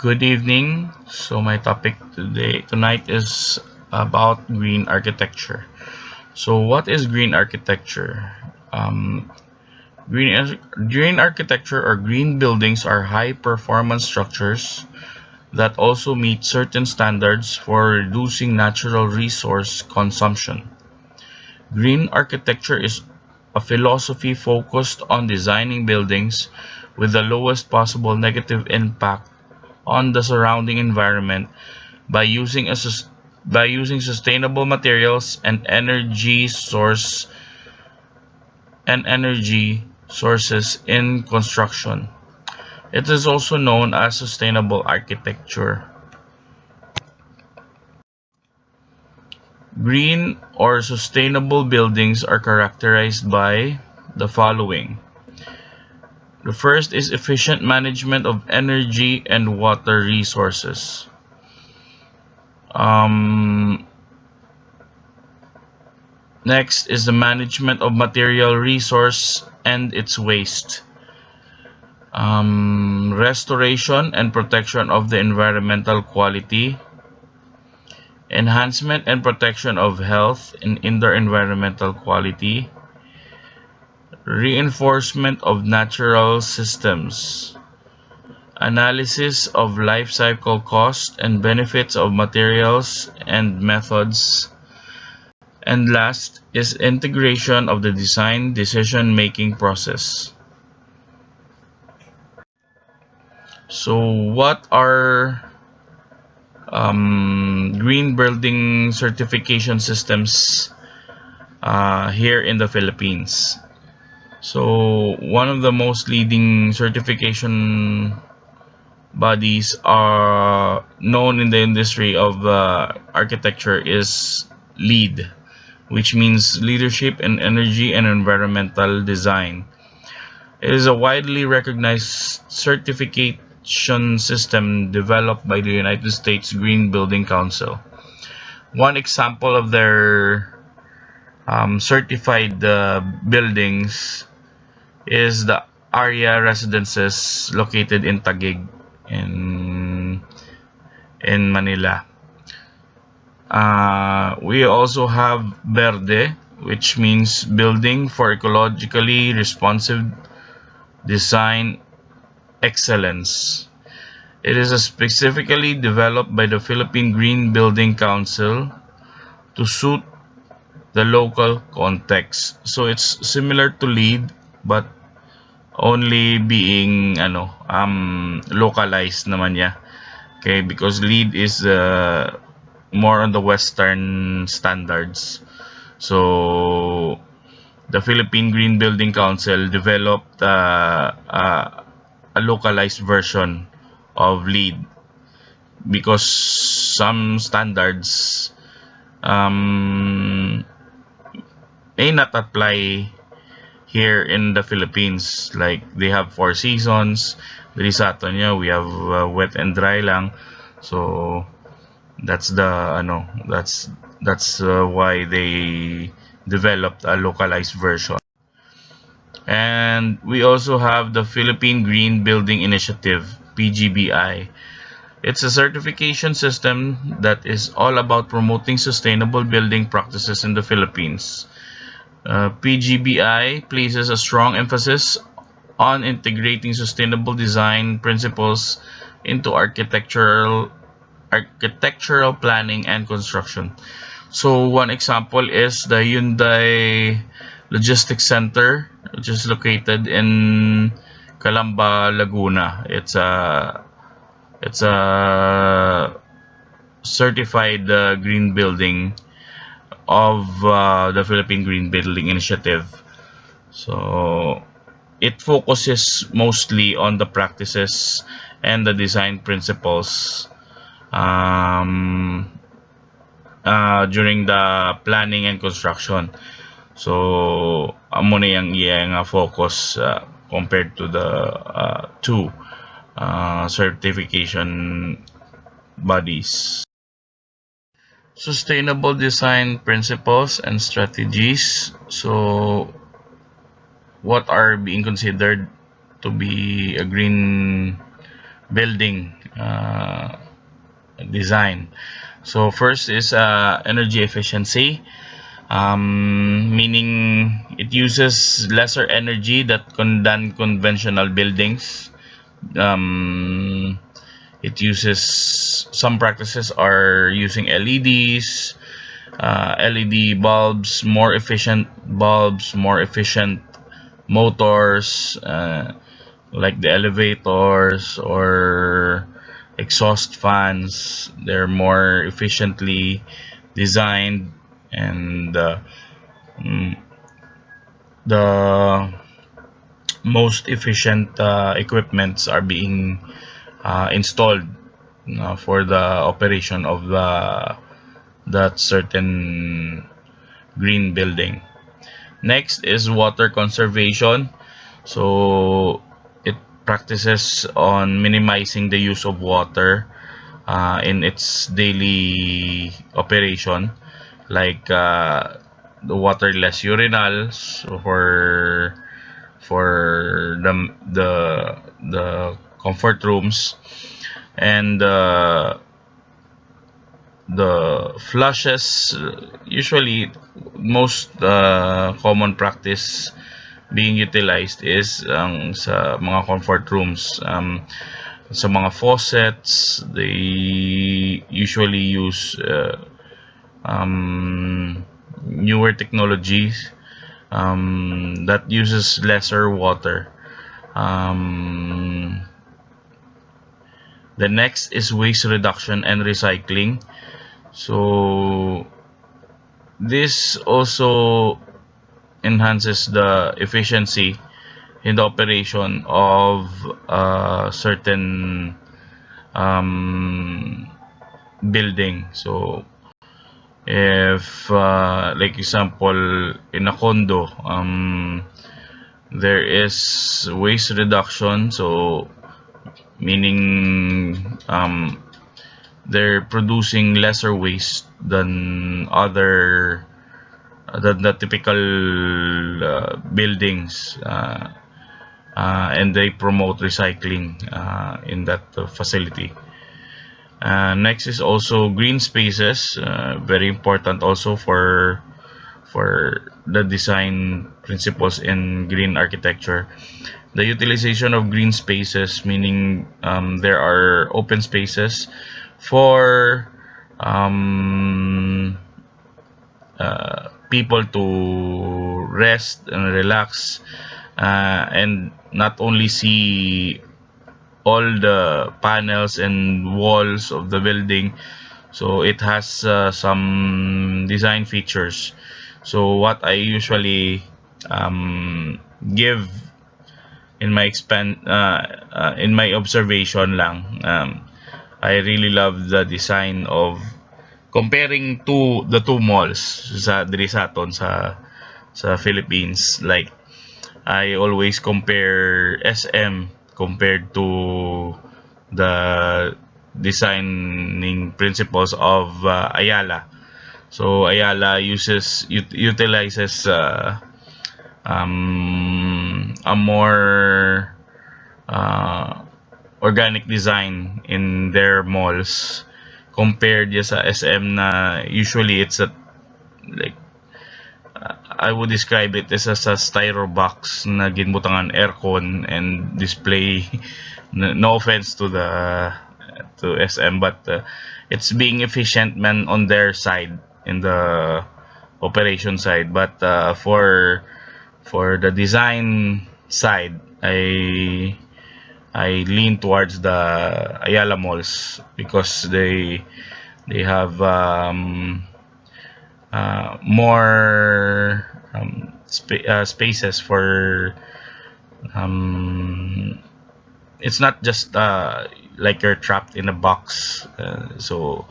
Good evening. So my topic tonight is about green architecture. So what is green architecture? Um, green architecture or green buildings are high performance structures that also meet certain standards for reducing natural resource consumption. Green architecture is a philosophy focused on designing buildings with the lowest possible negative impact on the surrounding environment by using sustainable materials and energy sources in construction. It is also known as sustainable architecture. Green or sustainable buildings are characterized by the following. The first is efficient management of energy and water resources. Um, Next is the management of material resource and its waste. Restoration and protection of the environmental quality. Enhancement and protection of health and indoor environmental quality. Reinforcement of natural systems. Analysis of life cycle cost and benefits of materials and methods. And last is integration of the design decision-making process. So what are green building certification systems here in the Philippines? So one of the most leading certification bodies are known in the industry of architecture is LEED, which means Leadership in Energy and Environmental Design. It is a widely recognized certification system developed by the United States Green Building Council. One example of their certified buildings is the ARIA Residences located in Taguig in Manila. We also have Verde, which means Building for Ecologically Responsive Design Excellence. It is specifically developed by the Philippine Green Building Council to suit the local context. So it's similar to LEED, but only being localized naman niya. Okay, because LEED is more on the Western standards. So the Philippine Green Building Council developed a localized version of LEED because some standards um, may not apply here in the Philippines. Like they have four seasons. Diri sa aton niya, we have wet and dry lang. So that's the why they developed a localized version. And we also have the Philippine Green Building Initiative, PGBI. It's a certification system that is all about promoting sustainable building practices in the Philippines. PGBI places a strong emphasis on integrating sustainable design principles into architectural planning and construction. So one example is the Hyundai Logistics Center, which is located in Calamba, Laguna. It's a certified green building of the Philippine Green Building Initiative. So it focuses mostly on the practices and the design principles um, during the planning and construction. So amo na yang iya nga focus compared to the two certification bodies. Sustainable design principles and strategies. So what are being considered to be a green building uh, design. So first is energy efficiency, meaning it uses lesser energy than conventional buildings. Um, it uses Some practices are using LEDs, LED bulbs, more efficient motors, like the elevators or exhaust fans. They're more efficiently designed, and mm, the most efficient equipments are being installed for the operation of that certain green building. Next is water conservation. So it practices on minimizing the use of water in its daily operation, like the waterless urinals for the comfort rooms, and the flushes. Usually most common practice being utilized is sa mga comfort rooms, sa mga faucets. They usually use newer technologies that uses lesser water. um, the next is waste reduction and recycling. So this also enhances the efficiency in the operation of certain um, building. So if like example, in a condo, there is waste reduction, so meaning they're producing lesser waste than the typical buildings, and they promote recycling in that facility. Next is also green spaces, very important also for the design principles in green architecture. The utilization of green spaces, meaning there are open spaces for um, people to rest and relax, and not only see all the panels and walls of the building. So it has some design features. So what I usually give in my in my observation lang, I really love the design of comparing the two malls sa diri sa aton sa Philippines. Like I always compare SM compared to the designing principles of Ayala. So Ayala utilizes a more uh, organic design in their malls compared ya sa SM, na usually it's a like I would describe it as a styro box na ginbutangan aircon and display. No offense to the to SM, but it's being efficient man on their side in the operation side. But for the design side, I lean towards the Ayala malls because they have more spaces for um, it's not just like you're trapped in a box. So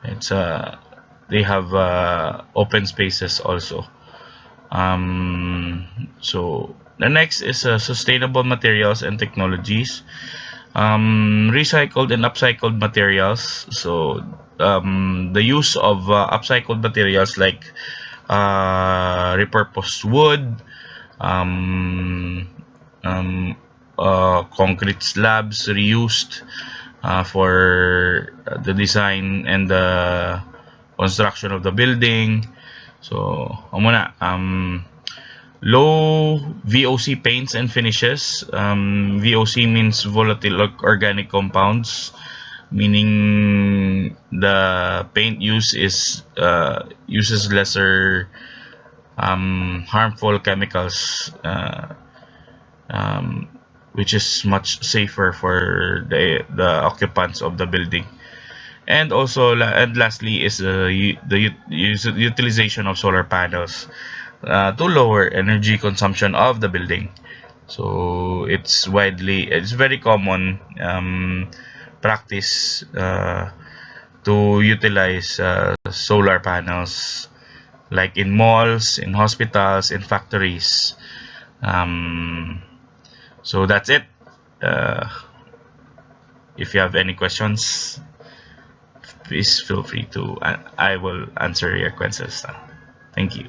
it's they have open spaces also. So the next is sustainable materials and technologies. Recycled and upcycled materials. So the use of upcycled materials like repurposed wood, um, um, concrete slabs reused, for the design and the construction of the building. So, low VOC paints and finishes. VOC means volatile organic compounds, meaning the paint uses lesser harmful chemicals, um, which is much safer for the occupants of the building. And also, and lastly, is the utilization of solar panels to lower energy consumption of the building. So it's very common practice to utilize solar panels, like in malls, in hospitals, in factories. Um, so that's it. Uh, if you have any questions, please feel free to. I will answer your questions. Thank you.